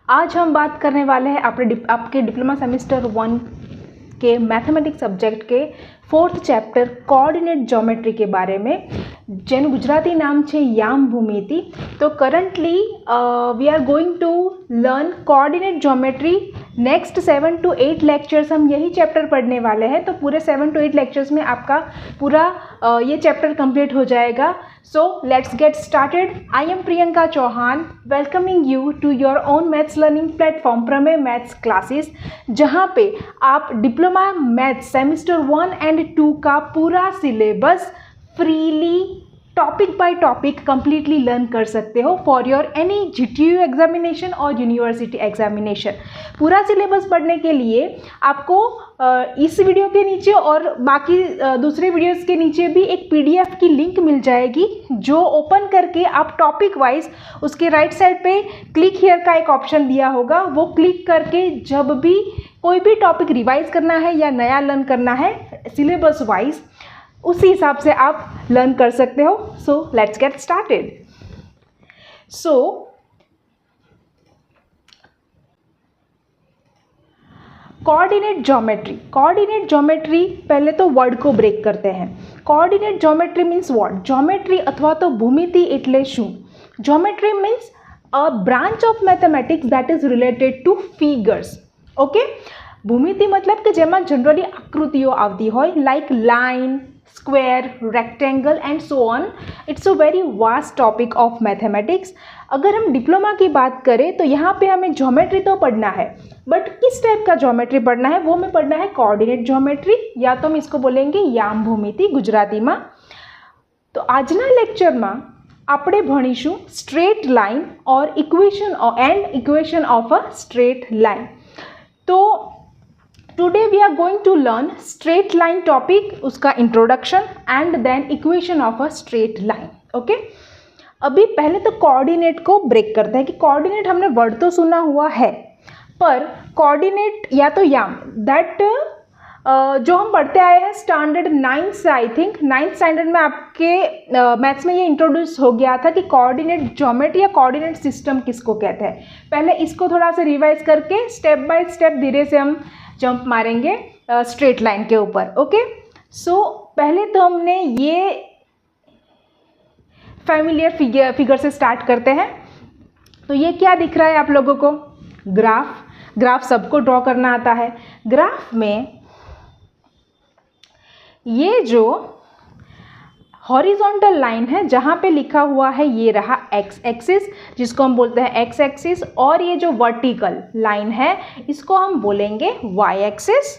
आज हम बात करने वाले हैं आपके डिप्लोमा सेमेस्टर 1 के मैथमेटिक्स सब्जेक्ट के 4th चैप्टर कोऑर्डिनेट ज्योमेट्री के बारे में, જેનું ગુજરાતી નામ છે યામ ભૂમિતિ। તો currently we are going to learn coordinate geometry. Next 7 to 8 lectures हम यही चैप्टर पढ़ने वाले हैं। तो पूरे 7 to 8 लेक्चर्स में आपका पूरा ये चैप्टर कंप्लीट हो जाएगा। So let's get started. I am Priyanka Chauhan, welcoming you to your own maths learning platform Prameya maths classes, जहाँ पे आप डिप्लोमा मैथ्स सेमेस्टर 1 and 2 का पूरा syllabus freely topic by topic completely learn कर सकते हो for your any GTU examination और university examination. पूरा सिलेबस पढ़ने के लिए आपको इस वीडियो के नीचे और बाकी दूसरे वीडियोस के नीचे भी एक पीडीएफ की लिंक मिल जाएगी, जो ओपन करके आप टॉपिक वाइज उसके राइट साइड पे क्लिक हियर का एक ऑप्शन दिया होगा, वो क्लिक करके जब भी कोई भी टॉपिक रिवाइज करना है या नया लर्न करना है सिलेबस वाइज, उसी हिसाब से आप लर्न कर सकते हो। So let's get started. So coordinate geometry पहले तो वर्ड को ब्रेक करते हैं। Coordinate geometry means what? Geometry अथवा तो भूमिति एटले शुं? Geometry means a branch of mathematics that is related to figures. Okay, भूमिति मतलब कि जेमा जनरली आकृतिओ आवती होय, like line, square, rectangle and so on. It's a very vast topic of mathematics. अगर हम डिप्लोमा की बात करें तो यहाँ पे हमें ज्योमेट्री तो पढ़ना है, बट किस टाइप का ज्योमेट्री पढ़ना है? वो हमें पढ़ना है कोऑर्डिनेट ज्योमेट्री, या तो हम इसको बोलेंगे याम भूमिति गुजराती में। तो आजना लेक्चर में આપણે ભણીશું સ્ટ્રેટ લાઇન और equation of a straight line. तो today we are going to learn straight line topic, उसका introduction and then equation of a straight line. Okay, अभी पहले तो कोऑर्डिनेट को ब्रेक करते हैं कि कोऑर्डिनेट हमने वर्ड तो सुना हुआ है, पर कोऑर्डिनेट या तो याम दैट जो हम पढ़ते आए हैं स्टैंडर्ड 9th से, आई थिंक 9th स्टैंडर्ड में आपके मैथ्स में ये इंट्रोड्यूस हो गया था कि कोऑर्डिनेट ज्योमेट्री या कोऑर्डिनेट सिस्टम किसको कहते हैं। पहले इसको थोड़ा सा रिवाइज करके स्टेप बाय स्टेप धीरे से हम जंप मारेंगे स्ट्रेट लाइन के ऊपर। ओके, सो पहले तो हमने ये फैमिलियर फिगर से स्टार्ट करते हैं। तो ये क्या दिख रहा है आप लोगों को? ग्राफ सबको ड्रॉ करना आता है। ग्राफ में ये जो हॉरिजॉन्टल लाइन है जहाँ पे लिखा हुआ है ये रहा एक्स एक्सिस, जिसको हम बोलते हैं एक्स एक्सिस, और ये जो वर्टिकल लाइन है इसको हम बोलेंगे वाई एक्सिस।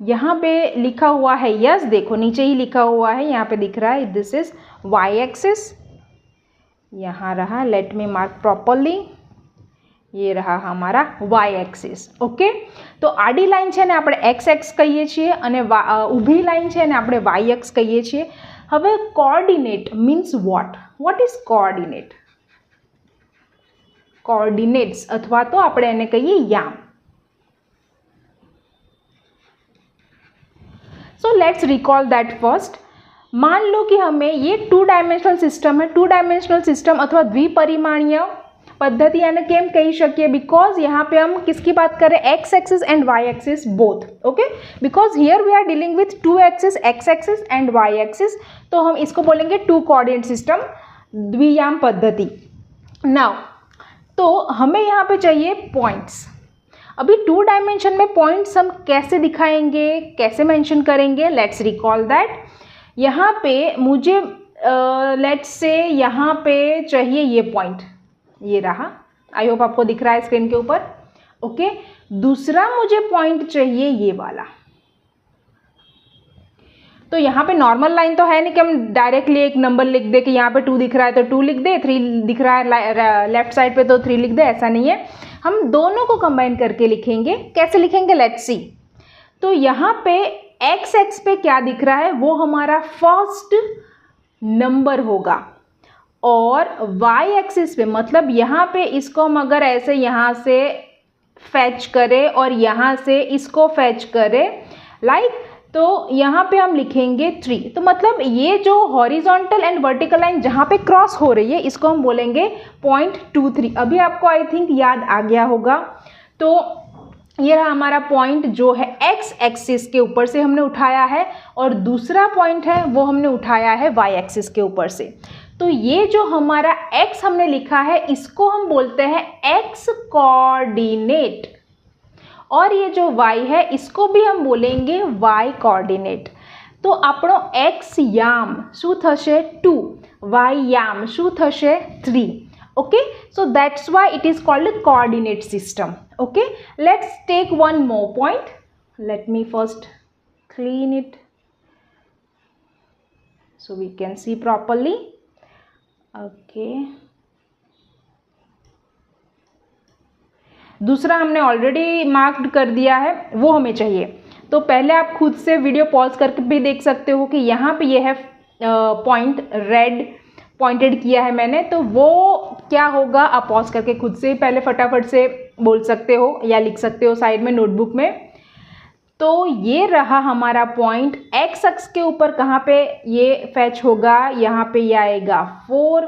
यहाँ पे लिखा हुआ है यस, देखो नीचे ही लिखा हुआ है, यहाँ पे दिख रहा है दिस इज वाई एक्सिस। यहाँ रहा, लेट मी मार्क प्रॉपरली, ये रहा हमारा वाई एक्सिस। ओके, तो आडी लाइन है ने આપણે एक्स एक्स कहीए છીએ અને ઊભી લાइन છે ને આપણે વાય એક્સ કહીએ છીએ। હવે coordinate means what is coordinate? Coordinates अथवा तो આપણે એને કહીએ याम। So let's recall that first. मान लो कि हमें ये 2 डायमेंशनल सिस्टम है। 2 डायमेंशनल सिस्टम अथवा द्विपरिमाणीय पद्धति यानी केम कही शकीए? बिकॉज यहाँ पे हम किसकी बात कर रहे हैं? X axis and y axis both. Okay, because here we are dealing with 2 axis, x axis and y axis, तो हम इसको बोलेंगे 2 कोऑर्डिनेट सिस्टम, द्वियाम पद्धति। नाउ तो हमें यहाँ पे चाहिए पॉइंट्स। अभी 2 डायमेंशन में पॉइंट्स हम कैसे दिखाएंगे, कैसे मेंशन करेंगे? Let's recall that. यहाँ पे मुझे लेट्स से यहाँ पे चाहिए ये पॉइंट, ये रहा, आई होप आपको दिख रहा है स्क्रीन के ऊपर। ओके, दूसरा मुझे पॉइंट चाहिए ये वाला। तो यहाँ पे नॉर्मल लाइन तो है नहीं कि हम डायरेक्टली एक नंबर लिख दे कि यहाँ पे 2 दिख रहा है तो 2 लिख दे, 3 दिख रहा है लेफ्ट साइड पे तो 3 लिख दे, ऐसा नहीं है। हम दोनों को कंबाइन करके लिखेंगे। कैसे लिखेंगे? Let's see. तो यहाँ पे एक्स एक्स पे क्या दिख रहा है? वो हमारा फर्स्ट नंबर होगा, और वाई एक्सिस पे मतलब यहाँ पे इसको हम अगर ऐसे यहाँ से फैच करें और यहाँ से इसको फैच करें, लाइक तो यहाँ पे हम लिखेंगे 3। तो मतलब ये जो हॉरिजॉन्टल एंड वर्टिकल लाइन जहाँ पे क्रॉस हो रही है इसको हम बोलेंगे .23। अभी आपको आई थिंक याद आ गया होगा। तो ये रहा हमारा पॉइंट जो है एक्स एक्सिस के ऊपर से हमने उठाया है, और दूसरा पॉइंट है वो हमने उठाया है वाई एक्सिस के ऊपर से। तो ये जो हमारा x हमने लिखा है इसको हम बोलते हैं x कोऑर्डिनेट, और ये जो y है इसको भी हम बोलेंगे y कोऑर्डिनेट। तो આપણો x याम શું થશે 2, y याम શું થશે 3. Okay, so that's why it is called a coordinate system. Okay, let's take one more point. Let me first clean it so we can see properly. Okay, दूसरा हमने already marked कर दिया है, वो हमें चाहिए। तो पहले आप खुद से वीडियो पॉज करके भी देख सकते हो कि यहाँ पे ये है पॉइंट रेड पॉइंटेड किया है मैंने, तो वो क्या होगा आप पॉज करके खुद से पहले फटाफट से बोल सकते हो या लिख सकते हो साइड में नोटबुक में। तो ये रहा हमारा पॉइंट एक्स अक्ष के ऊपर, कहाँ पे ये फैच होगा, यहाँ पे ये आएगा 4,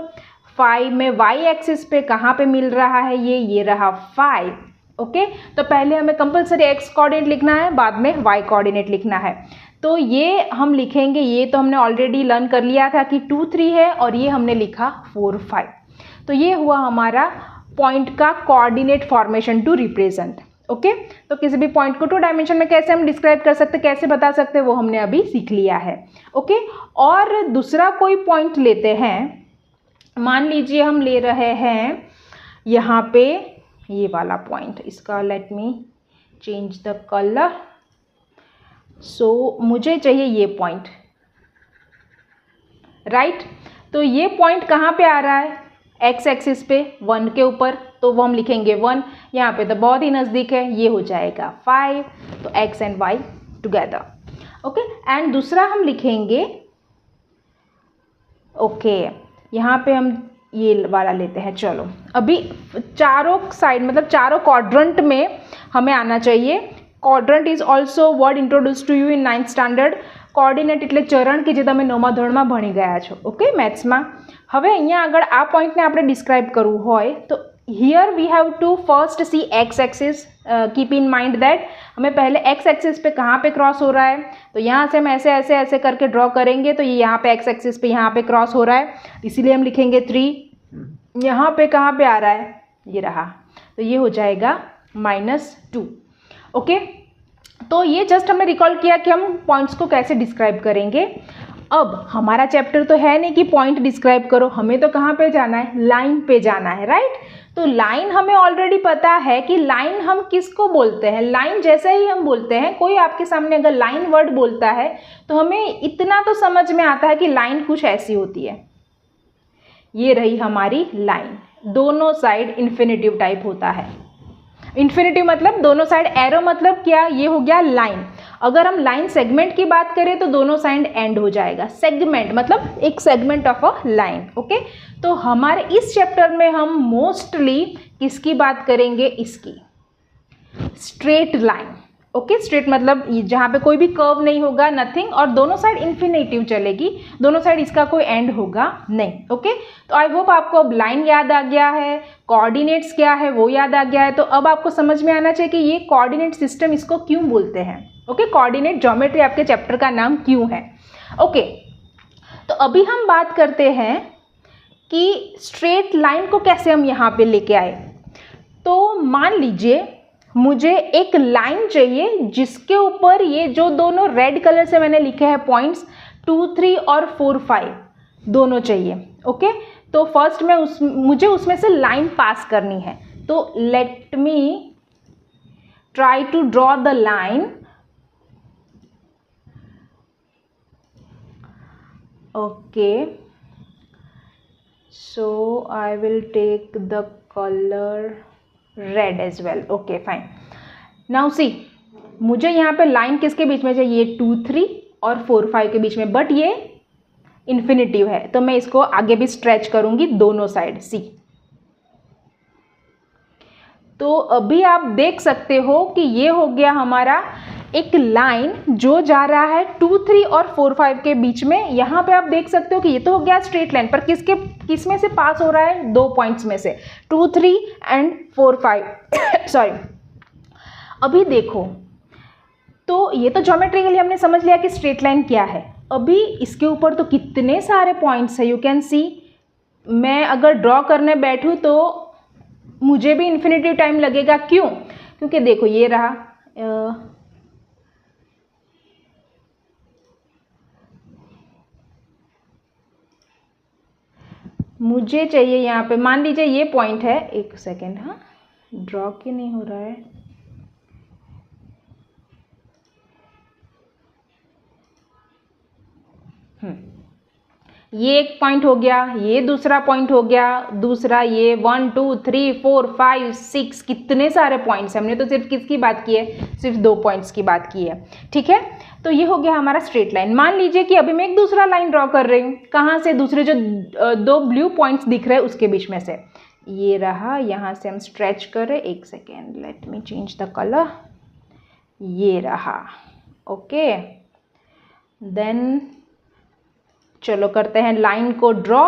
5 में वाई एक्सिस पे कहाँ पे मिल रहा है ये रहा 5। ओके, तो पहले हमें कंपलसरी एक्स कोऑर्डिनेट लिखना है, बाद में वाई कोऑर्डिनेट लिखना है। तो ये हम लिखेंगे, ये तो हमने ऑलरेडी लर्न कर लिया था कि 2, 3 है, और ये हमने लिखा 4, 5। तो ये हुआ हमारा पॉइंट का coordinate formation to represent. Okay, तो किसी भी पॉइंट को 2 डायमेंशन में कैसे हम डिस्क्राइब कर सकते, कैसे बता सकते, वो हमने अभी सीख लिया है। ओके, और दूसरा कोई पॉइंट लेते हैं। मान लीजिए हम ले रहे हैं यहाँ पे ये वाला पॉइंट, इसका let me change the colour. So मुझे चाहिए ये पॉइंट, राइट। तो ये पॉइंट कहाँ पे आ रहा है, एक्स एक्सिस पे 1 के ऊपर, तो वो हम लिखेंगे 1। यहाँ पे तो बहुत ही नज़दीक है, ये हो जाएगा 5। तो x and y together. Okay, and दूसरा हम लिखेंगे, ओके, यहाँ पे हम ये वाला लेते हैं। चलो अभी चारों साइड मतलब चारों क्वाड्रंट में हमें आना चाहिए। Quadrant is also word introduce to you in 9th standard. Coordinate એટલે ચરણ કે જે તમે 9મા ધોરણમાં ભણી ગયા છો, ઓકે, મેથ્સમાં। હવે અહીંયા આગળ આ પોઈન્ટને આપણે ડિસ્ક્રાઇબ કરવું હોય તો here we have to first see x axis. Keep in mind that हमें पहले एक्स एक्सिस पे कहाँ पे क्रॉस हो रहा है, तो यहाँ से हम ऐसे ऐसे ऐसे करके ड्रॉ करेंगे, तो ये यहाँ पे एक्स एक्सिस पे यहाँ पे क्रॉस हो रहा है, इसीलिए हम लिखेंगे 3। यहाँ पे कहाँ पे आ रहा है, ये रहा, तो ये हो जाएगा -2। ओके, तो ये जस्ट हमने रिकॉल किया कि हम पॉइंट्स को कैसे डिस्क्राइब करेंगे। अब हमारा चैप्टर तो है नहीं कि पॉइंट डिस्क्राइब करो, हमें तो कहाँ पे जाना है, लाइन पे जाना है, राइट। तो लाइन हमें ऑलरेडी पता है कि लाइन हम किसको बोलते हैं। लाइन जैसे ही हम बोलते हैं, कोई आपके सामने अगर लाइन वर्ड बोलता है तो हमें इतना तो समझ में आता है कि लाइन कुछ ऐसी होती है। ये रही हमारी लाइन, दोनों साइड इन्फिनेटिव टाइप होता है। इन्फिनेटिव मतलब दोनों साइड, एरो मतलब क्या, ये हो गया लाइन। अगर हम लाइन सेगमेंट की बात करें तो दोनों साइड एंड हो जाएगा। सेगमेंट मतलब एक segment of a line. Okay, तो हमारे इस चैप्टर में हम मोस्टली किसकी बात करेंगे, इसकी, स्ट्रेट लाइन। ओके, स्ट्रेट मतलब जहाँ पे कोई भी कर्व नहीं होगा, नथिंग, और दोनों साइड इन्फिनेटिव चलेगी, दोनों साइड इसका कोई एंड होगा नहीं। ओके, तो आई होप आपको अब लाइन याद आ गया है, कोऑर्डिनेट्स क्या है वो याद आ गया है। तो अब आपको समझ में आना चाहिए कि ये कोऑर्डिनेट सिस्टम इसको क्यों बोलते हैं। ओके, कोऑर्डिनेट ज्योमेट्री आपके चैप्टर का नाम क्यों है। ओके, तो अभी हम बात करते हैं कि स्ट्रेट लाइन को कैसे हम यहाँ पे लेके आए। तो मान लीजिए मुझे एक लाइन चाहिए जिसके ऊपर ये जो दोनों रेड कलर से मैंने लिखे हैं पॉइंट्स 2, 3 और 4, 5 दोनों चाहिए। ओके, तो फर्स्ट में मुझे उसमें से लाइन पास करनी है। तो let me try to draw the line. Okay, so I will take the color red as well. Okay, fine. Now see, मुझे यहाँ पे लाइन किसके बीच में चाहिए, 2, 3 और 4, 5 के बीच में, बट ये इन्फिनेटिव है, तो मैं इसको आगे भी स्ट्रेच करूँगी दोनों साइड। सी, तो अभी आप देख सकते हो कि ये हो गया हमारा एक लाइन जो जा रहा है 2, 3 और 4, 5 के बीच में। यहाँ पे आप देख सकते हो कि ये तो हो गया स्ट्रेट लाइन, पर किस में से पास हो रहा है? 2 पॉइंट्स में से, 2, 3 एंड 4, 5 सॉरी। अभी देखो, तो ये तो ज्योमेट्रिकली हमने समझ लिया कि स्ट्रेट लाइन क्या है। अभी इसके ऊपर तो कितने सारे पॉइंट्स है, यू कैन सी। मैं अगर ड्रॉ करने बैठूँ तो मुझे भी इन्फिनिटी टाइम लगेगा। क्यों? क्योंकि देखो ये रहा, मुझे चाहिए यहाँ पे, मान लीजिए ये पॉइंट है, एक सेकेंड, हाँ ड्रॉ क्यों नहीं हो रहा है? ये एक पॉइंट हो गया, ये दूसरा पॉइंट हो गया, दूसरा ये 1, 2, 3, 4, 5, 6 कितने सारे पॉइंट्स हैं। हमने तो सिर्फ किसकी बात की है? सिर्फ 2 पॉइंट्स की बात की है। ठीक है, तो ये हो गया हमारा स्ट्रेट लाइन। मान लीजिए कि अभी मैं एक दूसरा लाइन ड्रॉ कर रही हूँ। कहाँ से? दूसरे जो 2 ब्लू पॉइंट्स दिख रहे हैं उसके बीच में से। ये रहा, यहाँ से हम स्ट्रेच करें, एक second, late me change the colour. ये रहा, ओके। देन चलो करते हैं लाइन को ड्रॉ।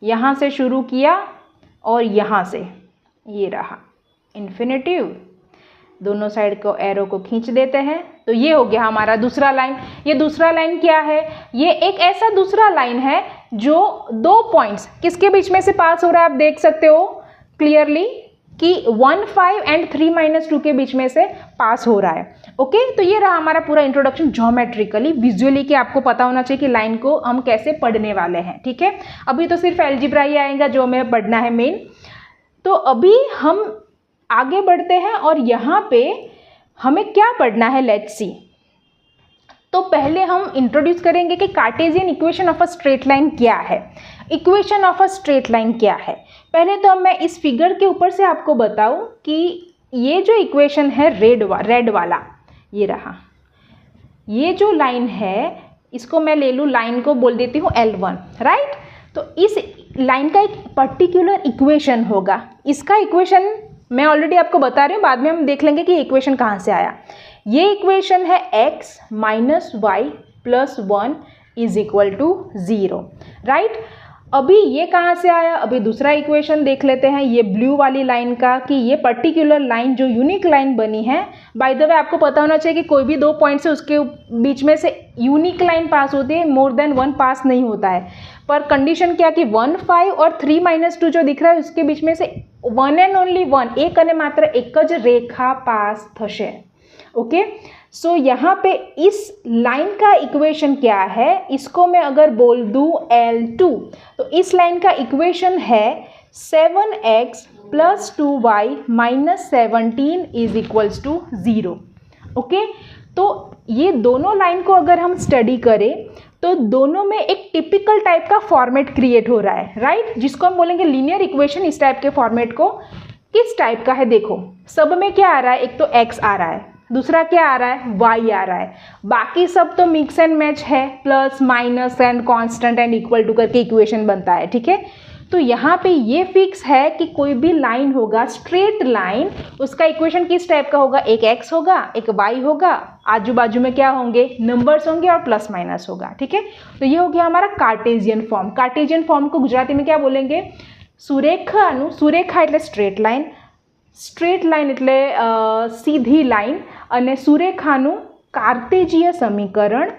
यहाँ से शुरू किया और यहाँ से, ये रहा इन्फिनिटिव। दोनों साइड को एरो को खींच देते हैं, तो ये हो गया हमारा दूसरा लाइन। ये दूसरा लाइन क्या है? ये एक ऐसा दूसरा लाइन है जो 2 पॉइंट्स किसके बीच में से पास हो रहा है? आप देख सकते हो क्लियरली कि 1, 5 एंड 3, -2 के बीच में से पास हो रहा है। ओके, तो ये रहा हमारा पूरा इंट्रोडक्शन ज्योमेट्रिकली, विजुअली, कि आपको पता होना चाहिए कि लाइन को हम कैसे पढ़ने वाले हैं। ठीक है, अभी तो सिर्फ अलजेब्रा ही आएगा जो हमें पढ़ना है मेन। तो अभी हम आगे बढ़ते हैं और यहाँ पे हमें क्या पढ़ना है, लेट्स सी। तो पहले हम इंट्रोड्यूस करेंगे कि Cartesian equation of a straight line क्या है। Equation of a straight line क्या है? पहले तो मैं इस फिगर के ऊपर से आपको बताऊं कि ये जो इक्वेशन है रेड वाला, ये रहा, ये जो लाइन है इसको मैं ले लूँ, लाइन को बोल देती हूँ L1, राइट। तो इस लाइन का एक पर्टिकुलर इक्वेशन होगा। इसका इक्वेशन मैं ऑलरेडी आपको बता रही हूँ, बाद में हम देख लेंगे कि इक्वेशन कहाँ से आया। ये इक्वेशन है x - y + 1 = 0, राइट। अभी ये कहाँ से आया? अभी दूसरा इक्वेशन देख लेते हैं, ये ब्लू वाली लाइन का, कि ये पर्टिकुलर लाइन जो यूनिक लाइन बनी है। बाय द वे आपको पता होना चाहिए कि कोई भी 2 पॉइंट से उसके बीच में से यूनिक लाइन पास होती है, मोर देन 1 पास नहीं होता है। पर कंडीशन क्या कि 1, 5 और 3, -2 जो दिख रहा है उसके बीच में से 1 एंड ओनली 1, एक અને मात्र एक ज रेखा पास थशे। ओके, सो यहाँ पे इस लाइन का इक्वेशन क्या है? इसको मैं अगर बोल दूँ L2, तो इस लाइन का इक्वेशन है 7x + 2y - 17 = 0। ओके, तो ये दोनों लाइन को अगर हम स्टडी करें तो दोनों में एक टिपिकल टाइप का फॉर्मेट क्रिएट हो रहा है, राइट, जिसको हम बोलेंगे लीनियर इक्वेशन। इस टाइप के फॉर्मेट को किस टाइप का है? देखो, सब में क्या आ रहा है? एक तो x आ रहा है, दूसरा क्या आ रहा है? y आ रहा है, बाकी सब तो मिक्स एंड मैच है, plus minus and constant and equal to करके इक्वेशन बनता है। ठीक है, तो यहाँ पे ये फिक्स है कि कोई भी लाइन होगा, स्ट्रेट लाइन, उसका इक्वेशन किस टाइप का होगा? एक x होगा, एक y होगा, आजू बाजू में क्या होंगे? नंबर्स होंगे और प्लस माइनस होगा। ठीक है, तो ये हो गया हमारा कार्टेशियन फॉर्म। कार्टेशियन फॉर्म को गुजराती में क्या बोलेंगे? सुरेखानु, सुरेखा એટલે સ્ટ્રેટ લાઇન, સ્ટ્રેટ લાઇન એટલે સીધી લાઇન, અને સુરેખાનું કાર્ટેજીય સમીકરણ,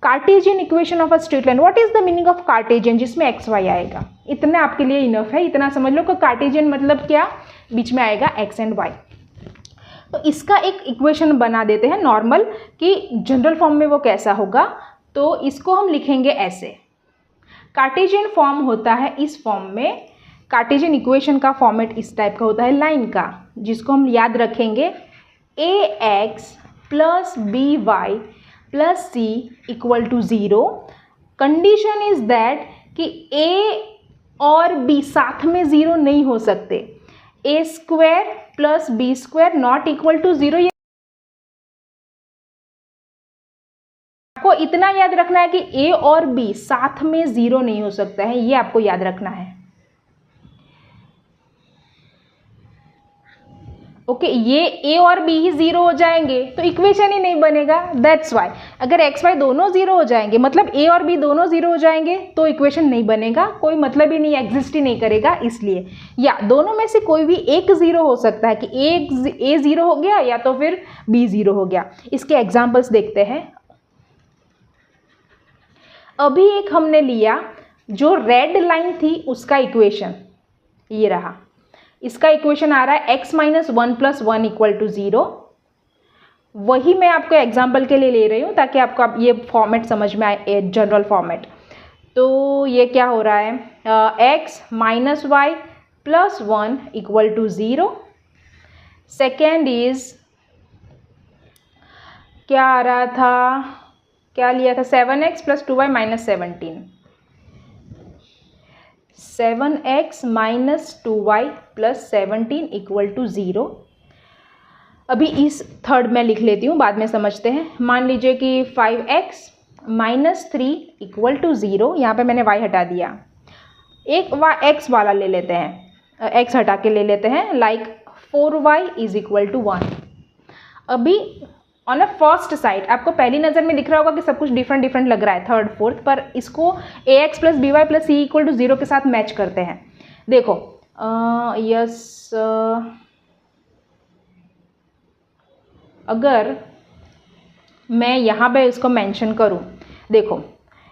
Cartesian equation of a straight line. What is the meaning of Cartesian? जिसमें एक्स वाई आएगा, इतना आपके लिए इनफ है, इतना समझ लो कि कार्टेशियन मतलब क्या, बीच में आएगा एक्स एंड वाई। तो इसका एक इक्वेशन बना देते हैं नॉर्मल, कि जनरल फॉर्म में वो कैसा होगा। तो इसको हम लिखेंगे ऐसे, कार्टेशियन फॉर्म होता है इस फॉर्म में, कार्टेशियन इक्वेशन का फॉर्मेट इस टाइप का होता है लाइन का, जिसको हम याद रखेंगे ax + by + c = 0। Condition is that कि a और b साथ में 0 नहीं हो सकते, a² + b² ≠ 0। ये आपको इतना याद रखना है कि a और b साथ में 0 नहीं हो सकता है, ये आपको याद रखना है। ओके ये ए और बी ही ज़ीरो हो जाएंगे तो इक्वेशन ही नहीं बनेगा। दैट्स वाई अगर एक्स वाई दोनों ज़ीरो हो जाएंगे, मतलब ए और बी दोनों ज़ीरो हो जाएंगे तो इक्वेशन नहीं बनेगा, कोई मतलब ही नहीं, एग्जिस्ट ही नहीं करेगा। इसलिए या दोनों में से कोई भी एक ज़ीरो हो सकता है कि ए ज़ीरो हो गया या तो फिर बी ज़ीरो हो गया। इसके एग्जाम्पल्स देखते हैं। अभी एक हमने लिया जो रेड लाइन थी उसका इक्वेशन ये रहा, इसका इक्वेशन आ रहा है x minus 1 plus 1 equal to 0। वही मैं आपको एग्जाम्पल के लिए ले रही हूँ ताकि आपको ये फॉर्मेट समझ में आए, जनरल फॉर्मेट। तो ये क्या हो रहा है, x minus y plus 1 equal to 0। Second is क्या आ रहा था, क्या लिया था, 7x plus 2y minus 17, 7x minus 2y plus 17 equal to 0। अभी इस थर्ड में लिख लेती हूँ, बाद में समझते हैं। मान लीजिए कि 5x माइनस 3 इक्वल टू 0, यहाँ पे मैंने y हटा दिया, एक x वाला ले लेते हैं, x हटा के ले लेते हैं, like 4y is equal to 1। अभी ऑन अ फर्स्ट साइड आपको पहली नज़र में दिख रहा होगा कि सब कुछ डिफरेंट डिफरेंट लग रहा है, थर्ड फोर्थ, पर इसको ax plus b y plus c equal to 0 के साथ मैच करते हैं। देखो अगर मैं यहाँ पे इसको मेंशन करूँ, देखो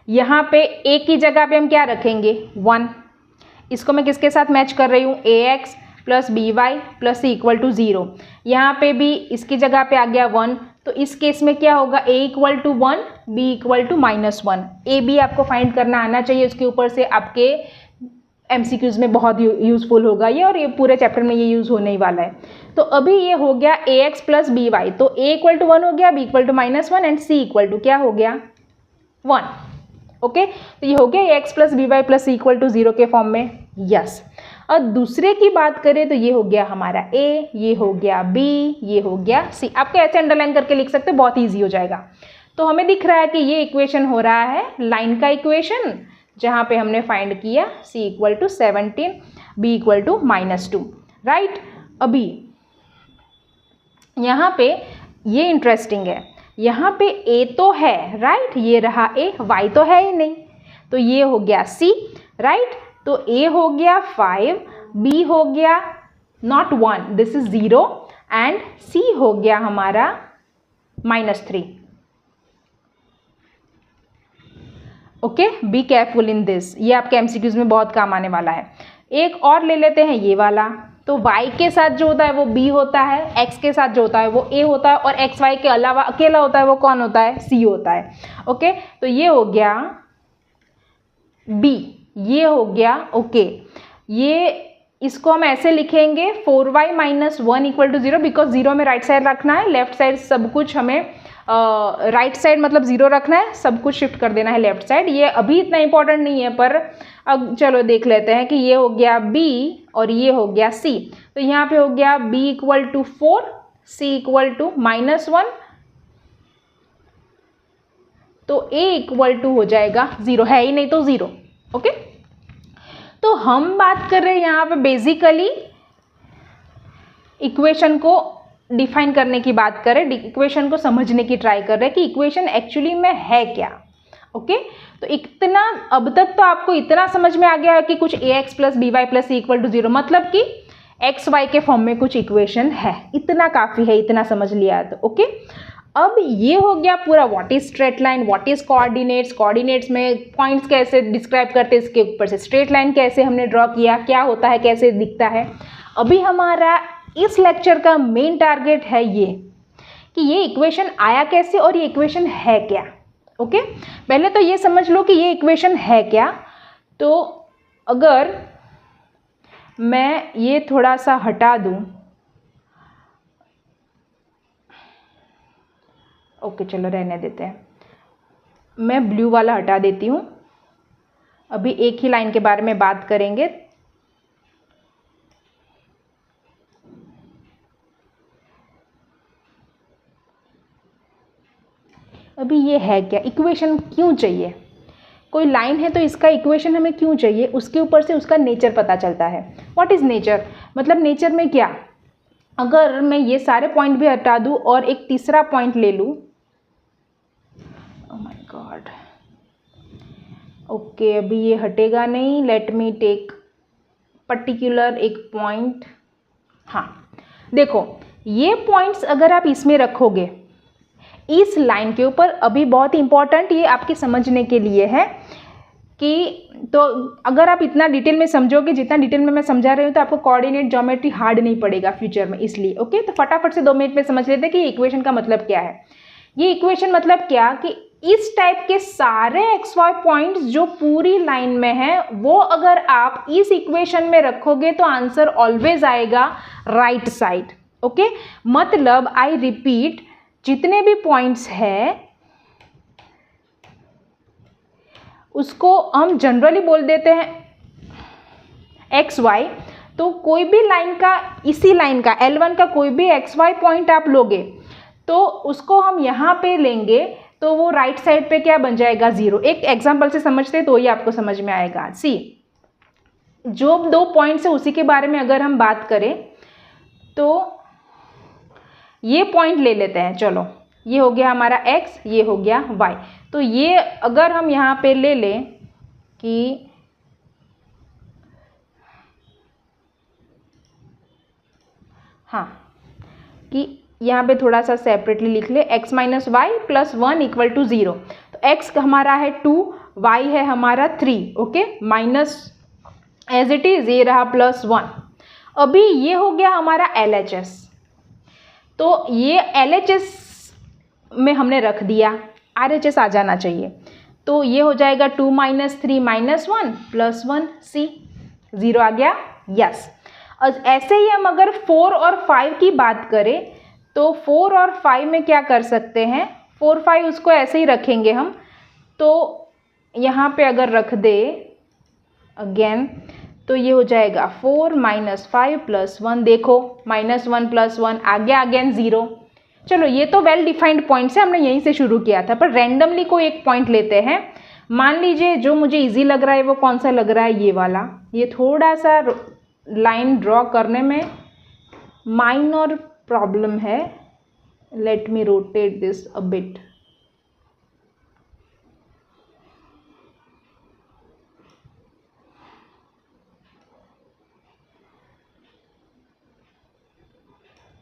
यहाँ पे a की जगह पे हम क्या रखेंगे, 1। इसको मैं किसके साथ मैच कर रही हूँ, ax plus b y plus c equal to 0। यहाँ पे भी इसकी जगह पे आ गया 1, तो इस केस में क्या होगा, a equal to 1 b equal to minus 1। A b आपको फाइंड करना आना चाहिए, उसके ऊपर से आपके MCQs में बहुत यूज़फुल होगा ये, और ये पूरे चैप्टर में ये यूज़ होने ही वाला है। तो अभी ये हो गया ax प्लस बी वाई, तो a इक्वल टू 1 हो गया, b equal to minus 1 and c equal to क्या हो गया, 1। ओके तो ये हो गया ax plus b y plus c equal to 0 के फॉर्म में, यस। और दूसरे की बात करें तो ये हो गया हमारा a, ये हो गया b, ये हो गया c। आपको ऐसे अंडरलाइन करके लिख सकते हैं, बहुत ईजी हो जाएगा। तो हमें दिख रहा है कि ये इक्वेशन हो रहा है लाइन का इक्वेशन, जहाँ पे हमने फाइंड किया c equal to 17, b equal to minus 2, right. अभी यहाँ पे ये इंटरेस्टिंग है, यहाँ पे a तो है, राइट, ये रहा a, y तो है ही नहीं, तो ये हो गया c, राइट। तो a हो गया 5, b हो गया not 1, this is 0, and c हो गया हमारा minus 3। Okay be careful in this, ये आपके MCQs में बहुत काम आने वाला है। एक और ले लेते हैं ये वाला, तो y के साथ जो होता है वो b होता है, x के साथ जो होता है वो a होता है, और x y के अलावा अकेला होता है वो कौन होता है, c होता है। ओके तो ये हो गया b, ये हो गया ओके। ये इसको हम ऐसे लिखेंगे 4y minus 1 equal to 0, because 0 में राइट साइड रखना है, लेफ्ट साइड सब कुछ हमें राइट साइड मतलब 0 रखना है, सब कुछ शिफ्ट कर देना है लेफ्ट साइड। ये अभी इतना इंपॉर्टेंट नहीं है, पर अब चलो देख लेते हैं कि ये हो गया b और ये हो गया c। तो यहाँ पे हो गया b equal to 4, c equal to minus 1, तो a इक्वल टू हो जाएगा 0, है ही नहीं तो 0। ओके तो हम बात कर रहे हैं यहाँ पे बेसिकली इक्वेशन को डिफाइन करने की बात करें, इक्वेशन को समझने की ट्राई कर रहे हैं कि इक्वेशन एक्चुअली में है क्या। ओके तो इतना अब तक तो आपको इतना समझ में आ गया है कि कुछ ax plus b y plus c equal to 0, मतलब कि एक्स वाई के फॉर्म में कुछ इक्वेशन है, इतना काफ़ी है, इतना समझ लिया तो ओके। अब ये हो गया पूरा what is straight line, what is coordinates, coordinates में पॉइंट्स कैसे डिस्क्राइब करते हैं, इसके ऊपर से स्ट्रेट लाइन कैसे हमने ड्रॉ किया, क्या होता है, कैसे दिखता है। अभी हमारा इस लेक्चर का मेन टारगेट है ये कि ये इक्वेशन आया कैसे और ये इक्वेशन है क्या। ओके पहले तो ये समझ लो कि ये इक्वेशन है क्या। तो अगर मैं ये थोड़ा सा हटा दूं, ओके चलो रहने देते हैं, मैं ब्लू वाला हटा देती हूँ। अभी एक ही लाइन के बारे में बात करेंगे। अभी ये है क्या, इक्वेशन क्यों चाहिए, कोई लाइन है तो इसका इक्वेशन हमें क्यों चाहिए, उसके ऊपर से उसका नेचर पता चलता है। व्हाट इज़ नेचर, मतलब नेचर में क्या, अगर मैं ये सारे पॉइंट भी हटा दूँ और एक तीसरा पॉइंट ले लूँ, ओह माय गॉड, ओके अभी ये हटेगा नहीं, लेट मी टेक पर्टिकुलर एक पॉइंट। हाँ देखो, ये पॉइंट्स अगर आप इसमें रखोगे इस लाइन के ऊपर, अभी बहुत इंपॉर्टेंट ये आपके समझने के लिए है कि तो अगर आप इतना डिटेल में समझोगे जितना डिटेल में मैं समझा रही हूँ तो आपको कोऑर्डिनेट ज्योमेट्री हार्ड नहीं पड़ेगा फ्यूचर में, इसलिए ओके। तो फटाफट से 2 मिनट में समझ लेते हैं कि इक्वेशन का मतलब क्या है। ये इक्वेशन मतलब क्या कि इस टाइप के सारे XY पॉइंट्स जो पूरी लाइन में है वो अगर आप इस इक्वेशन में रखोगे तो आंसर ऑलवेज आएगा राइट साइड, ओके। मतलब आई रिपीट, जितने भी पॉइंट्स है उसको हम जनरली बोल देते हैं XY। तो कोई भी लाइन का, इसी लाइन का L1 का कोई भी XY पॉइंट आप लोगे तो उसको हम यहाँ पे लेंगे तो वो राइट साइड पे क्या बन जाएगा, 0। एक एग्जांपल से समझते तो ही आपको समझ में आएगा। सी, जो 2 पॉइंट्स है उसी के बारे में अगर हम बात करें तो ये पॉइंट ले लेते हैं, चलो ये हो गया हमारा X, ये हो गया Y। तो ये अगर हम यहाँ पे ले लें कि हाँ कि यहाँ पे थोड़ा सा सेपरेटली लिख ले, x minus y plus 1 equal to 0। तो x हमारा है 2, y है हमारा 3, okay, minus as it is ये रहा प्लस 1। अभी ये हो गया हमारा LHS। तो ये LHS में हमने रख दिया, RHS आ जाना चाहिए। तो ये हो जाएगा 2 माइनस 3 माइनस 1 प्लस 1, C 0 आ गया, यस। ऐसे ही हम अगर 4 और 5 की बात करें तो 4 और 5 में क्या कर सकते हैं, 4 5 उसको ऐसे ही रखेंगे हम। तो यहाँ पे अगर रख दे अगेन तो ये हो जाएगा 4 माइनस 5 प्लस 1, देखो माइनस 1 प्लस 1 आ गया अगेन 0। चलो ये तो वेल डिफाइंड पॉइंट्स है, हमने यहीं से शुरू किया था, पर रैंडमली कोई एक पॉइंट लेते हैं। मान लीजिए जो मुझे इजी लग रहा है वो कौन सा लग रहा है, ये वाला। ये थोड़ा सा लाइन ड्रॉ करने में माइनर प्रॉब्लम है, let me rotate this a bit.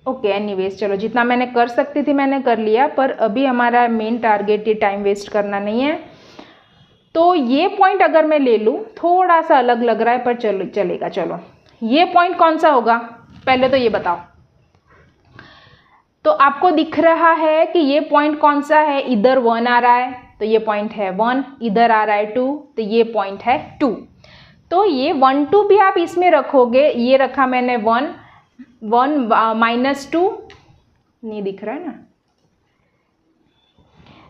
Okay anyways, चलो जितना मैंने कर सकती थी मैंने कर लिया, पर अभी हमारा मेन टारगेट ये टाइम वेस्ट करना नहीं है। तो ये पॉइंट अगर मैं ले लूँ, थोड़ा सा अलग लग रहा है पर चलो चलेगा। चलो ये पॉइंट कौन सा होगा पहले तो ये बताओ। तो आपको दिख रहा है कि ये पॉइंट कौन सा है, इधर 1 आ रहा है तो ये पॉइंट है 1, इधर आ रहा है 2 तो ये पॉइंट है 2। तो ये 1 2 भी आप इसमें रखोगे, ये रखा मैंने 1 1 माइनस 2, नहीं दिख रहा है ना,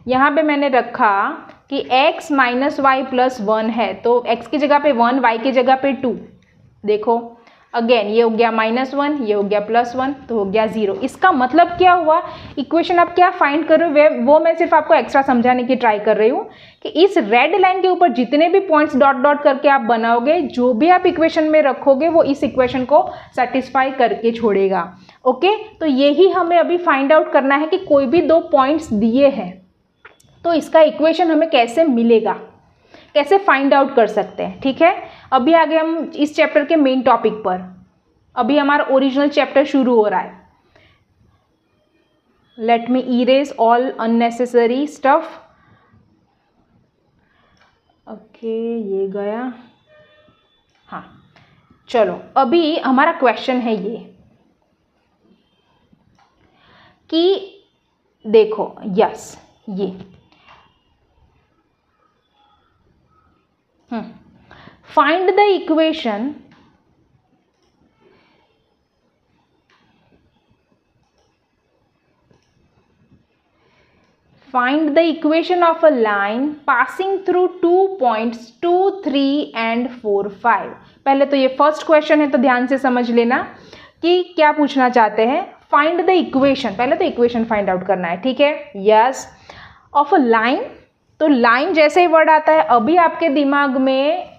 यहाँ पे मैंने रखा कि x माइनस वाई प्लस 1 है तो x की जगह पे 1, y की जगह पे 2। देखो अगेन ये हो गया माइनस 1, ये हो गया प्लस 1, तो हो गया 0। इसका मतलब क्या हुआ, इक्वेशन आप क्या फाइंड कर रहे हो वो मैं सिर्फ आपको एक्स्ट्रा समझाने की ट्राई कर रही हूँ कि इस रेड लाइन के ऊपर जितने भी पॉइंट्स डॉट डॉट करके आप बनाओगे, जो भी आप इक्वेशन में रखोगे वो इस इक्वेशन को सेटिस्फाई करके छोड़ेगा, ओके। तो यही हमें अभी फाइंड आउट करना है कि कोई भी 2 पॉइंट्स दिए हैं तो इसका इक्वेशन हमें कैसे मिलेगा, कैसे फाइंड आउट कर सकते हैं, ठीक है। अभी आगे हम इस चैप्टर के मेन टॉपिक पर, अभी हमारा ओरिजिनल चैप्टर शुरू हो रहा है। Let me erase all unnecessary stuff, okay ये गया। हाँ चलो अभी हमारा क्वेश्चन है ये कि देखो, यस ये find the equation of a line passing through 2 points 2 3 and 4 5। पहले तो ये फर्स्ट क्वेश्चन है तो ध्यान से समझ लेना कि क्या पूछना चाहते हैं। फाइंड द इक्वेशन, पहले तो इक्वेशन फाइंड आउट करना है, ठीक है। यस, ऑफ अ लाइन, तो लाइन जैसे ही वर्ड आता है अभी आपके दिमाग में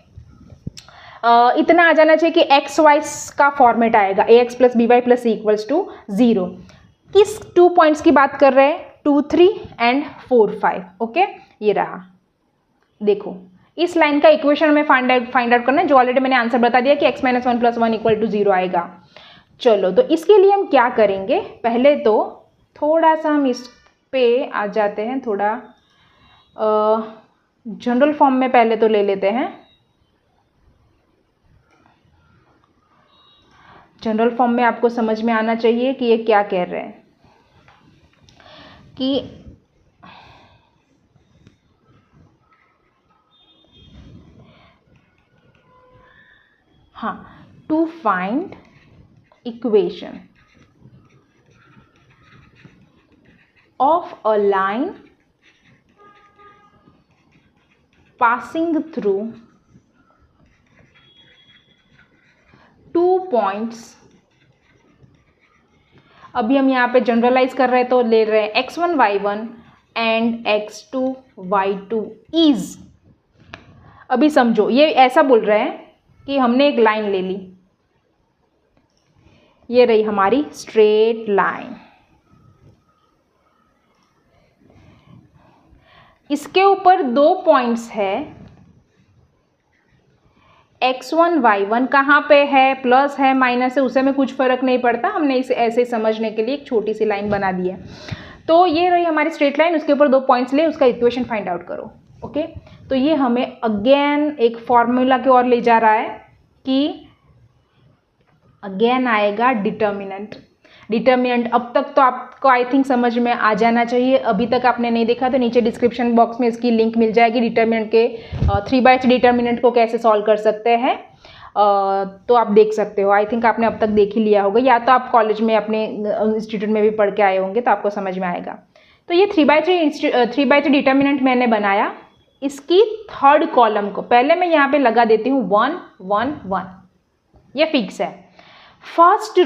इतना आ जाना चाहिए कि एक्स वाई का फॉर्मेट आएगा, a x plus b y plus c equals to 0। किस 2 पॉइंट्स की बात कर रहे हैं? 2, 3 एंड 4, 5। ओके, ये रहा। देखो इस लाइन का इक्वेशन हमें फाइंड आउट करना है, जो ऑलरेडी मैंने आंसर बता दिया कि x - 1 + 1 = 0 आएगा। चलो तो इसके लिए हम क्या करेंगे, पहले तो थोड़ा सा हम इस पे आ जाते हैं, थोड़ा जनरल फॉर्म में पहले तो ले लेते हैं। जनरल फॉर्म में आपको समझ में आना चाहिए कि ये क्या कह रहे हैं कि हाँ, to find equation of a line passing through 2 points। अभी हम यहाँ पे जनरलाइज कर रहे हैं तो ले रहे हैं x1 y1 and x2 y2 is. अभी समझो ये ऐसा बोल रहे हैं कि हमने एक लाइन ले ली, ये रही हमारी स्ट्रेट लाइन। इसके ऊपर 2 पॉइंट्स है, x1 y1 कहाँ पे है, प्लस है माइनस है उसे में कुछ फ़र्क नहीं पड़ता, हमने इसे ऐसे समझने के लिए एक छोटी सी लाइन बना दी है। तो ये रही हमारी स्ट्रेट लाइन, उसके ऊपर 2 पॉइंट्स ले, उसका इक्वेशन फाइंड आउट करो। ओके, तो ये हमें अगेन एक फॉर्मूला की ओर ले जा रहा है कि अगेन आएगा डिटर्मिनेंट। डिटर्मिनेंट अब तक तो आपको आई थिंक समझ में आ जाना चाहिए, अभी तक आपने नहीं देखा तो नीचे डिस्क्रिप्शन बॉक्स में इसकी लिंक मिल जाएगी, डिटर्मिनेंट के 3/3 डिटर्मिनेंट को कैसे सॉल्व कर सकते हैं, तो आप देख सकते हो। आई थिंक आपने अब तक देख ही लिया होगा, या तो आप कॉलेज में अपने इंस्टीट्यूट में भी पढ़ के आए होंगे तो आपको समझ में आएगा। तो ये 3/3 डिटर्मिनेंट मैंने बनाया, इसकी थर्ड कॉलम को पहले मैं यहाँ पे लगा देती हूँ 1 1 1, ये फिक्स है। फर्स्ट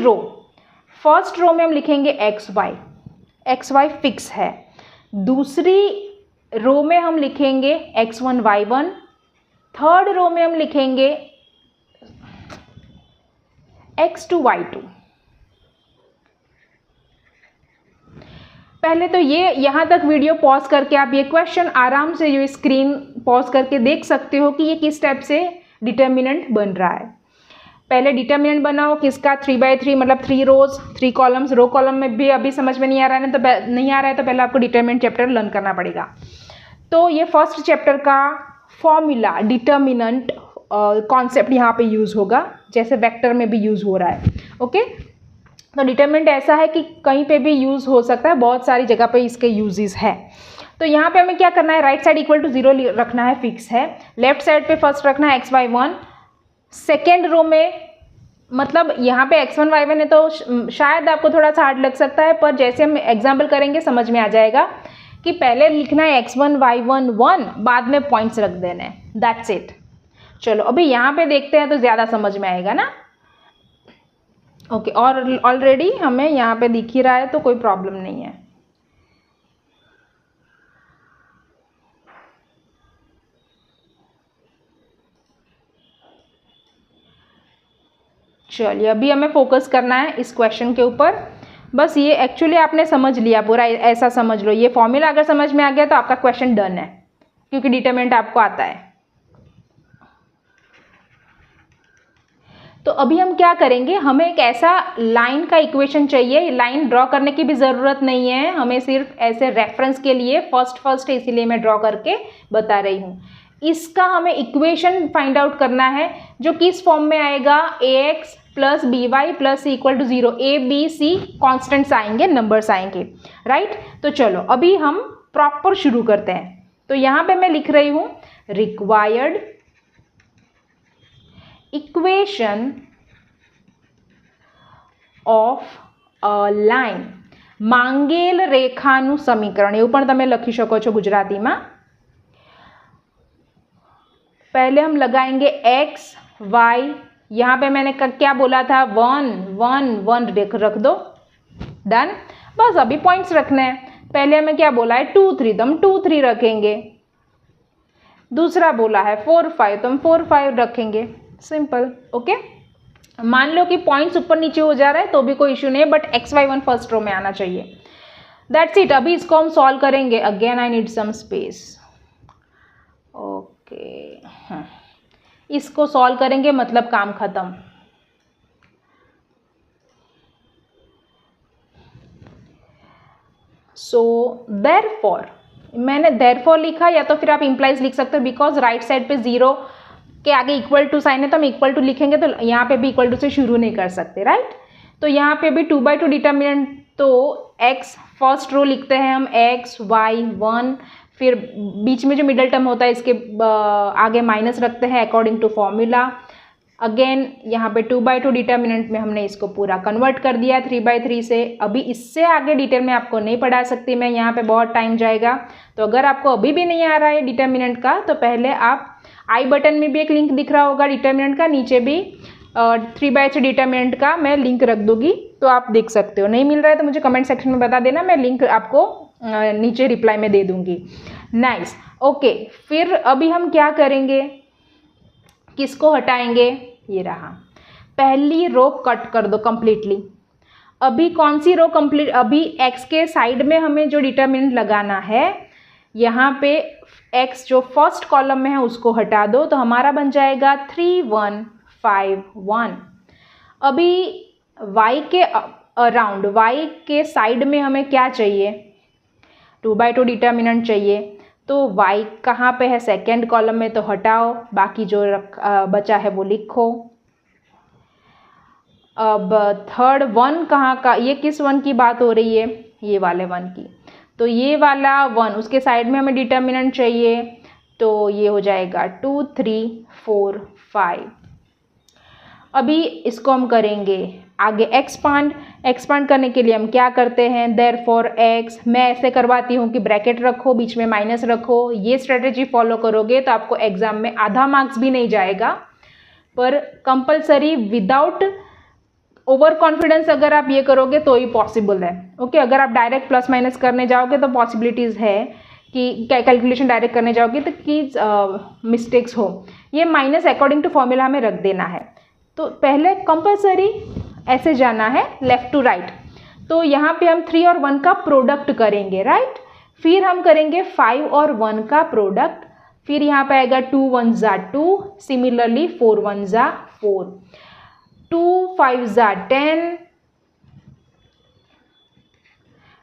रो में हम लिखेंगे एक्स वाई फिक्स है। दूसरी रो में हम लिखेंगे x1 y1, थर्ड रो में हम लिखेंगे x2 y2। पहले तो ये यहाँ तक वीडियो पॉज करके आप ये क्वेश्चन आराम से जो स्क्रीन पॉज करके देख सकते हो कि ये किस स्टेप से डिटर्मिनेंट बन रहा है। पहले डिटर्मिनेंट बनाओ किसका, 3/3 मतलब 3 रोज 3 कॉलम्स। रो कॉलम में भी अभी समझ में नहीं आ रहा है तो पहले आपको डिटर्मिनेंट चैप्टर लर्न करना पड़ेगा। तो ये फर्स्ट चैप्टर का फॉर्मूला डिटर्मिनेंट कॉन्सेप्ट यहाँ पे यूज़ होगा, जैसे वेक्टर में भी यूज़ हो रहा है। ओके, तो डिटर्मिनेंट ऐसा है कि कहीं पे भी यूज़ हो सकता है, बहुत सारी जगह पे इसके यूजेस है। तो यहाँ पे हमें क्या करना है, राइट साइड इक्वल टू 0 रखना है, फिक्स है। लेफ्ट साइड पे फर्स्ट रखना है x y1, सेकेंड रो में मतलब यहाँ पे x1 y1 है तो शायद आपको थोड़ा सा हार्ड लग सकता है, पर जैसे हम एग्जाम्पल करेंगे समझ में आ जाएगा कि पहले लिखना है x1 y1 1, बाद में पॉइंट्स रख देना है, दैट्स इट। चलो अभी यहाँ पे देखते हैं तो ज़्यादा समझ में आएगा ना। ओके, और ऑलरेडी हमें यहाँ पे दिख ही रहा है तो कोई प्रॉब्लम नहीं है। चलिए अभी हमें फोकस करना है इस क्वेश्चन के ऊपर। बस ये एक्चुअली आपने समझ लिया पूरा, ऐसा समझ लो, ये फॉर्मूला अगर समझ में आ गया तो आपका क्वेश्चन डन है, क्योंकि डिटरमिनेंट आपको आता है। तो अभी हम क्या करेंगे, हमें एक ऐसा लाइन का इक्वेशन चाहिए। लाइन ड्रॉ करने की भी ज़रूरत नहीं है, हमें सिर्फ ऐसे रेफरेंस के लिए फर्स्ट है, इसीलिए मैं ड्रॉ करके बता रही हूँ। इसका हमें इक्वेशन फाइंड आउट करना है जो किस फॉर्म में आएगा, ax plus b y plus c equal to 0। A b c constants आएंगे, नंबर्स आएंगे, राइट। तो चलो अभी हम प्रॉपर शुरू करते हैं। तो यहाँ पे मैं लिख रही हूँ required equation of a line, માંગેલ રેખાનું સમીકરણ, એવું પણ તમે લખી શકો છો ગુજરાતીમાં। पहले हम लगाएंगे x y, यहाँ पे मैंने क्या बोला था 1 1 1 रख दो, डन। बस अभी पॉइंट्स रखने हैं। पहले हमें क्या बोला है 2 3, तो हम 2 3 रखेंगे। दूसरा बोला है 4 5, तो हम 4 5 रखेंगे। सिंपल। ओके, मान लो कि पॉइंट्स ऊपर नीचे हो जा रहा है तो भी कोई इशू नहीं है, बट XY1 फर्स्ट रो में आना चाहिए। That's it. अभी इसको हम सॉल्व करेंगे। Again I need some space. Okay, इसको सॉल्व करेंगे मतलब काम खत्म। सो देयरफॉर, मैंने देयरफॉर लिखा, या तो फिर आप इम्प्लाइज लिख सकते हो, बिकॉज राइट साइड पे जीरो के आगे इक्वल टू साइन है तो हम इक्वल टू लिखेंगे, तो यहाँ पे भी इक्वल टू से शुरू नहीं कर सकते, राइट। तो यहाँ पे भी 2/2 डिटर्मिनेंट, तो x फर्स्ट रो लिखते हैं हम, x y 1, फिर बीच में जो मिडल टर्म होता है इसके आगे माइनस रखते हैं अकॉर्डिंग टू फॉर्मूला। अगेन यहाँ पे 2/2 डिटर्मिनेंट में हमने इसको पूरा कन्वर्ट कर दिया 3/3 से। अभी इससे आगे डिटेल में आपको नहीं पढ़ा सकती मैं, यहाँ पे बहुत टाइम जाएगा। तो अगर आपको अभी भी नहीं आ रहा है डिटर्मिनेंट का, तो पहले आप आई बटन में भी एक लिंक दिख रहा होगा डिटर्मिनेंट का, नीचे भी 3/3 डिटर्मिनेंट का मैं लिंक रख दूंगी, तो आप देख सकते हो। नहीं मिल रहा है तो मुझे कमेंट सेक्शन में बता देना, मैं लिंक आपको नीचे रिप्लाई में दे दूंगी। नाइस। ओके, फिर अभी हम क्या करेंगे, किसको हटाएंगे, ये रहा, पहली रो कट कर दो कंप्लीटली। अभी कौन सी रो कंप्लीट, अभी x के साइड में हमें जो डिटर्मिनेंट लगाना है, यहाँ पे x जो फर्स्ट कॉलम में है उसको हटा दो, तो हमारा बन जाएगा 3 1 5 1। अभी y के अराउंड, y के साइड में हमें क्या चाहिए, 2/2 डिटर्मिनेंट चाहिए, तो y कहाँ पे है, सेकेंड कॉलम में, तो हटाओ, बाकी जो बचा है वो लिखो। अब थर्ड 1 कहाँ का, ये किस 1 की बात हो रही है, ये वाले 1 की, तो ये वाला 1 उसके साइड में हमें डिटर्मिनेंट चाहिए, तो ये हो जाएगा 2 3 4 5। अभी इसको हम करेंगे आगे एक्सपांड करने के लिए हम क्या करते हैं, देयरफॉर x, मैं ऐसे करवाती हूँ कि ब्रैकेट रखो, बीच में माइनस रखो। ये स्ट्रेटेजी फॉलो करोगे तो आपको एग्जाम में आधा मार्क्स भी नहीं जाएगा, पर कंपलसरी विदाउट ओवर कॉन्फिडेंस अगर आप ये करोगे तो ही पॉसिबल है। ओके, अगर आप डायरेक्ट प्लस माइनस करने जाओगे तो पॉसिबिलिटीज़ है कि कैलकुलेशन डायरेक्ट करने जाओगे तो कि मिस्टेक्स हो। ये माइनस अकॉर्डिंग टू फॉर्मूला हमें रख देना है, तो पहले कंपलसरी ऐसे जाना है लेफ्ट टू राइट। तो यहाँ पे हम 3 और 1 का प्रोडक्ट करेंगे, राइट। फिर हम करेंगे 5 और 1 का प्रोडक्ट, फिर यहाँ पे आएगा 2 1 ज़ा 2, सिमिलरली 4 1 ज़ा 4, 2 5 ज़ा 10,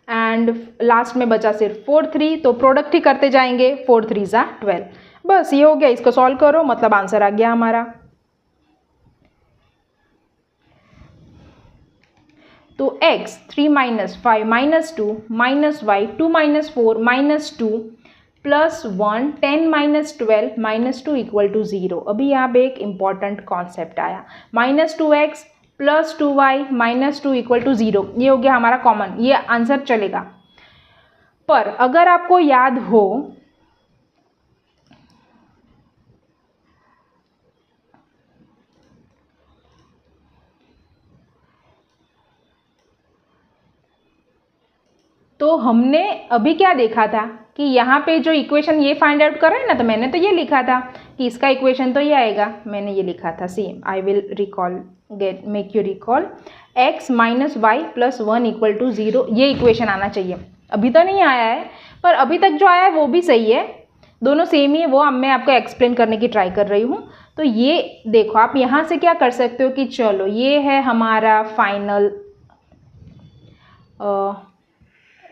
एंड लास्ट में बचा सिर्फ 4 3, तो प्रोडक्ट ही करते जाएंगे, 4 3 ज़ा 12। बस ये हो गया, इसको सॉल्व करो, मतलब आंसर आ गया हमारा। तो x 3 - 5 - 2 - y 2 - 4 - 2 + 1 10 - 12 - 2 = 0। अभी यहाँ पे एक इम्पॉर्टेंट कॉन्सेप्ट आया, -2x + 2y - 2 = 0। ये हो गया हमारा कॉमन, ये आंसर चलेगा। पर अगर आपको याद हो तो हमने अभी क्या देखा था कि यहाँ पे जो इक्वेशन ये फाइंड आउट कर रहे हैं ना, तो मैंने तो ये लिखा था कि इसका इक्वेशन तो ये आएगा, मैंने ये लिखा था same. I will recall, make you recall, x - y + 1 = 0, ये इक्वेशन आना चाहिए। अभी तो नहीं आया है, पर अभी तक जो आया है वो भी सही है, दोनों सेम ही है, वो अब मैं आपको एक्सप्लेन करने की ट्राई कर रही हूँ। तो ये देखो, आप यहाँ से क्या कर सकते हो कि चलो ये है हमारा फाइनल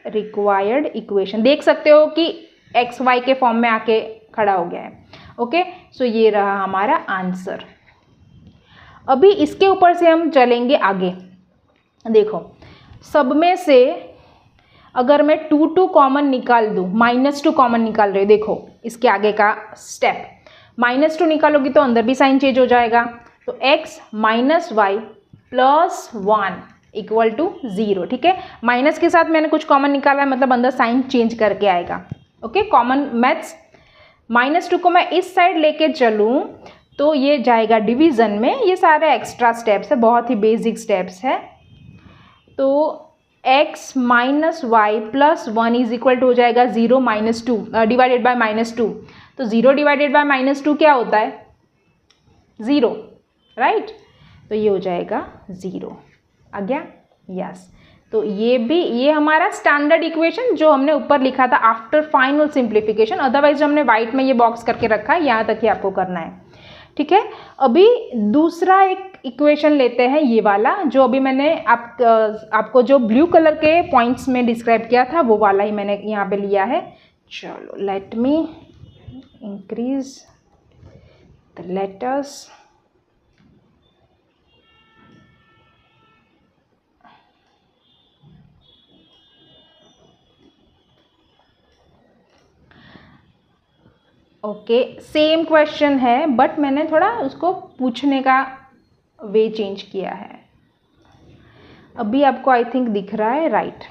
रिक्वायर्ड इक्वेशन, देख सकते हो कि एक्स वाई के फॉर्म में आके खड़ा हो गया है। ओके, सो ये रहा हमारा आंसर। अभी इसके ऊपर से हम चलेंगे आगे। देखो, सब में से अगर मैं 2 2 कॉमन निकाल दूँ, -2 कॉमन निकाल रहे हो, देखो इसके आगे का स्टेप, -2 निकालोगी तो अंदर भी साइन चेंज हो जाएगा, तो x - y + 1 = 0। ठीक है, माइनस के साथ मैंने कुछ कॉमन निकाला है, मतलब अंदर साइन चेंज करके आएगा। Okay, common maths. -2 को मैं इस साइड लेके चलूँ तो ये जाएगा डिवीज़न में। ये सारे एक्स्ट्रा स्टेप्स है, बहुत ही बेसिक स्टेप्स है। तो x - y + 1 = हो जाएगा 0 - 2 डिवाइडेड बाय -2। तो 0 डिवाइडेड बाय -2 क्या होता है? 0। राइट। तो ये हो जाएगा 0 आ गया, यस। तो ये हमारा स्टैंडर्ड इक्वेशन जो हमने ऊपर लिखा था आफ्टर फाइनल सिंप्लीफिकेशन, अदरवाइज जो हमने वाइट में ये बॉक्स करके रखा है यहाँ तक ही आपको करना है, ठीक है। अभी दूसरा एक इक्वेशन लेते हैं, ये वाला जो अभी मैंने आपको जो ब्लू कलर के पॉइंट्स में डिस्क्राइब किया था वो वाला ही मैंने यहाँ पे लिया है। चलो let me increase the letters. Okay, same question है बट मैंने थोड़ा उसको पूछने का वे चेंज किया है। अभी आपको आई थिंक दिख रहा है, राइट।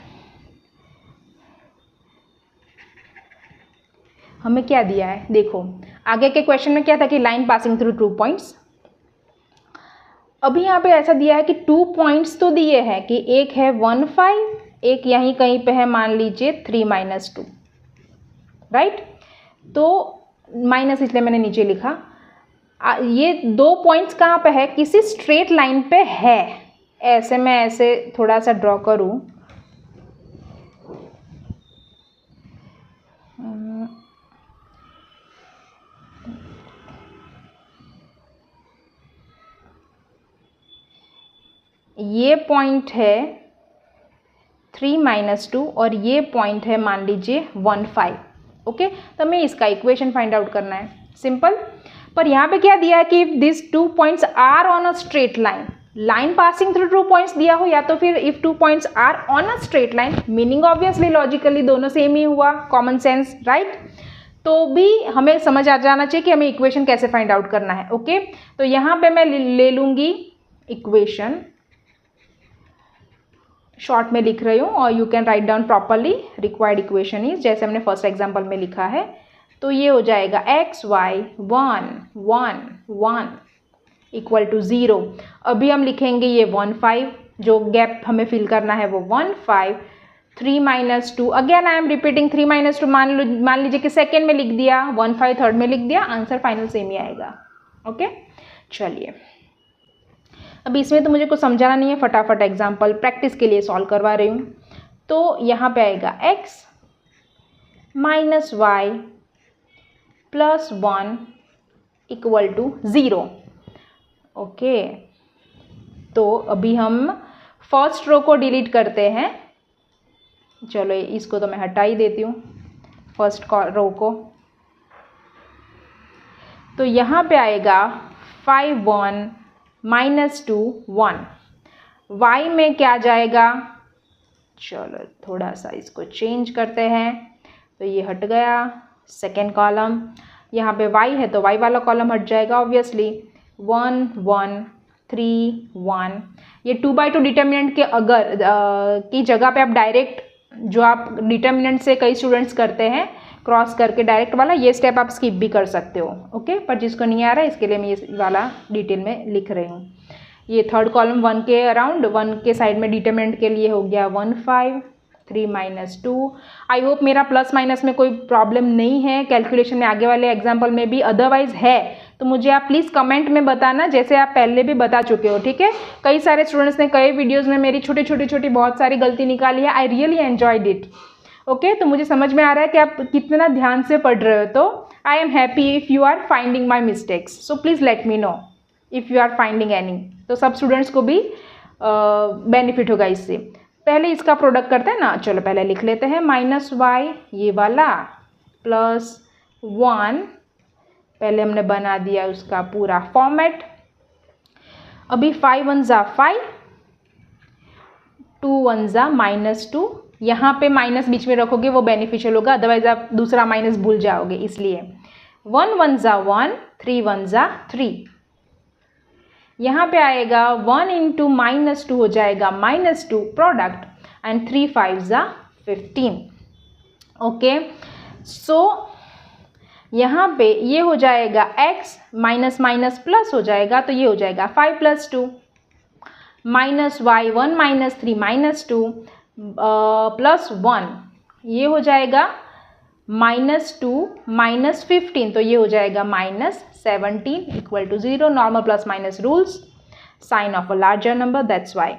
हमें क्या दिया है देखो, आगे के क्वेश्चन में क्या था कि लाइन पासिंग थ्रू 2 पॉइंट्स। अभी यहाँ पे ऐसा दिया है कि 2 पॉइंट्स तो दिए हैं कि एक है 1 5, एक यहीं कहीं पे है मान लीजिए 3 - 2, राइट। तो माइनस इसलिए मैंने नीचे लिखा। ये 2 पॉइंट्स कहाँ पे है, किसी स्ट्रेट लाइन पे है। ऐसे मैं ऐसे थोड़ा सा ड्रॉ करूँ, ये पॉइंट है 3 - 2 और ये पॉइंट है मान लीजिए 1 5, ओके। तो हमें इसका इक्वेशन फाइंड आउट करना है, सिंपल। पर यहाँ पे क्या दिया है कि if this 2 points are on a straight line, line passing through 2 points दिया हो या तो फिर if 2 points are on a straight line, meaning obviously logically दोनों सेम ही हुआ, कॉमन सेंस, राइट। तो भी हमें समझ आ जाना चाहिए कि हमें इक्वेशन कैसे फाइंड आउट करना है, ओके। तो यहाँ पे मैं ले लूँगी इक्वेशन, शॉर्ट में लिख रही हूँ और you can write down properly. Required equation is, जैसे हमने फर्स्ट एग्जांपल में लिखा है, तो ये हो जाएगा x y 1 1 1 इक्वल टू 0। अभी हम लिखेंगे ये 1 5, जो गैप हमें फिल करना है वो 1 5 3 - 2। अगेन आई एम रिपीटिंग 3 - 2, मान लीजिए कि सेकेंड में लिख दिया, 1 5 थर्ड में लिख दिया, आंसर फाइनल सेम ही आएगा, ओके। चलिए अभी इसमें तो मुझे कुछ समझाना नहीं है, फटाफट एग्जाम्पल प्रैक्टिस के लिए सॉल्व करवा रही हूँ। तो यहाँ पे आएगा x - y + 1 equal to 0, okay. तो अभी हम फर्स्ट रो को डिलीट करते हैं। चलो इसको तो मैं हटा ही देती हूँ, फर्स्ट रो को। तो यहाँ पे आएगा 5 1 -2 1, y में क्या जाएगा, चलो थोड़ा सा इसको चेंज करते हैं। तो ये हट गया सेकेंड कॉलम, यहाँ पे y है तो y वाला कॉलम हट जाएगा ऑब्वियसली। 1 1 3 1, ये 2/2 डिटर्मिनेंट के अगर की जगह पे आप डायरेक्ट, जो आप डिटर्मिनेंट से कई स्टूडेंट्स करते हैं क्रॉस करके डायरेक्ट वाला, ये स्टेप आप स्किप भी कर सकते हो, ओके। पर जिसको नहीं आ रहा है इसके लिए मैं ये वाला डिटेल में लिख रही हूँ। ये थर्ड कॉलम 1 के अराउंड, 1 के साइड में डिटर्मिनेंट के लिए हो गया 1 5 3 - 2। आई होप मेरा प्लस माइनस में कोई प्रॉब्लम नहीं है, कैलकुलेशन में आगे वाले एग्जाम्पल में भी अदरवाइज है तो मुझे आप प्लीज़ कमेंट में बताना, जैसे आप पहले भी बता चुके हो, ठीक है। कई सारे स्टूडेंट्स ने कई वीडियोज़ में मेरी छोटी छोटी बहुत सारी गलती निकाली है, I really enjoyed it, okay. तो मुझे समझ में आ रहा है कि आप कितना ध्यान से पढ़ रहे हो। तो I am happy if you are finding my mistakes, so please let me know if you are finding any. तो सब स्टूडेंट्स को भी बेनिफिट होगा इससे। पहले इसका प्रोडक्ट करते हैं ना, चलो पहले लिख लेते हैं -y ये वाला +1, पहले हमने बना दिया उसका पूरा फॉर्मेट। अभी 5 1 ज़ा 5, 2 1 ज़ा -2, यहाँ पे माइनस बीच में रखोगे वो बेनिफिशियल होगा, अदरवाइज आप दूसरा माइनस भूल जाओगे, इसलिए 1 1 ज़ा 1 3 1 ज़ा 3। यहाँ पे आएगा 1 × -2 हो जाएगा -2 प्रोडक्ट एंड 3 5 ज़ा 15, ओके। सो यहाँ पे ये हो जाएगा x माइनस माइनस प्लस हो जाएगा, तो ये हो जाएगा 5 + 2 -y 1 - 3 - 2 +1, ये हो जाएगा -2 -15, तो ये हो जाएगा -17 equal to 0. Normal plus minus rules, sign of a larger number, that's why.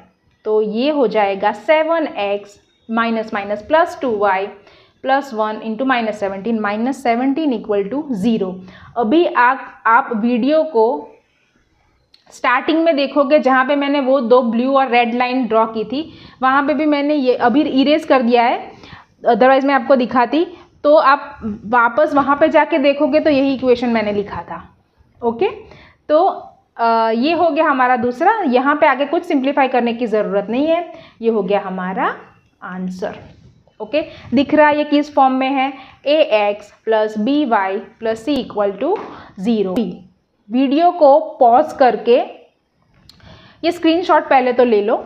तो ये हो जाएगा 7x minus minus plus 2y plus 1 into -17 equal to 0. अभी आप वीडियो को स्टार्टिंग में देखोगे जहाँ पे मैंने वो 2 ब्लू और रेड लाइन ड्रॉ की थी, वहाँ पे भी मैंने ये अभी इरेज कर दिया है, अदरवाइज मैं आपको दिखाती. तो आप वापस वहाँ पे जाके देखोगे तो यही इक्वेशन मैंने लिखा था. ओके, तो ये हो गया हमारा दूसरा. यहाँ पे आगे कुछ सिंप्लीफाई करने की ज़रूरत नहीं है, ये हो गया हमारा आंसर. ओके, दिख रहा है ये किस फॉर्म में है, ax plus b y plus c equal to 0. Video को पॉज करके ये स्क्रीनशॉट पहले तो ले लो.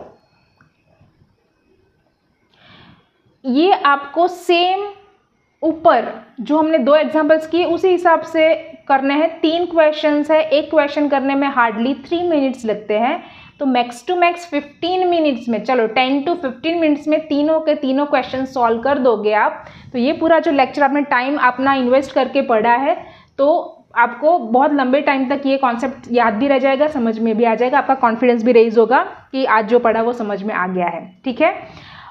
ये आपको सेम ऊपर जो हमने 2 एग्जांपल्स किए उसी हिसाब से करने हैं. 3 क्वेश्चंस है, एक क्वेश्चन करने में हार्डली 3 मिनट्स लगते हैं. तो मैक्स टू मैक्स 15 मिनट्स में, चलो 10 to 15 मिनट्स में तीनों के तीनों क्वेश्चन सॉल्व कर दोगे आप. तो ये पूरा जो लेक्चर आपने टाइम अपना इन्वेस्ट करके पढ़ा है, तो आपको बहुत लंबे टाइम तक ये कॉन्सेप्ट याद भी रह जाएगा, समझ में भी आ जाएगा, आपका कॉन्फिडेंस भी रेज होगा कि आज जो पढ़ा वो समझ में आ गया है. ठीक है,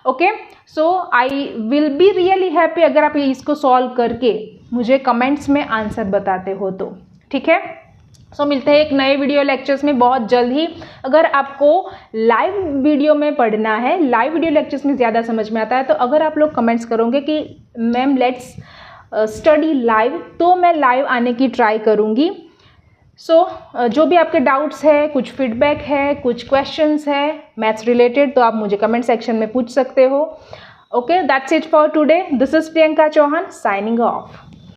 okay. So I will be really happy अगर आप इसको सॉल्व करके मुझे कमेंट्स में आंसर बताते हो तो. ठीक है, सो मिलते हैं एक नए वीडियो लेक्चर्स में बहुत जल्द ही. अगर आपको लाइव वीडियो में पढ़ना है, लाइव वीडियो लेक्चर्स में ज़्यादा समझ में आता है, तो अगर आप लोग कमेंट्स करोगे कि मैम लेट्स स्टडी लाइव, तो मैं लाइव आने की ट्राई करूँगी. सो जो भी आपके डाउट्स है, कुछ फीडबैक है, कुछ क्वेश्चंस है मैथ्स रिलेटेड, तो आप मुझे कमेंट सेक्शन में पूछ सकते हो. Okay, that's it for today. This is Priyanka Chauhan signing of.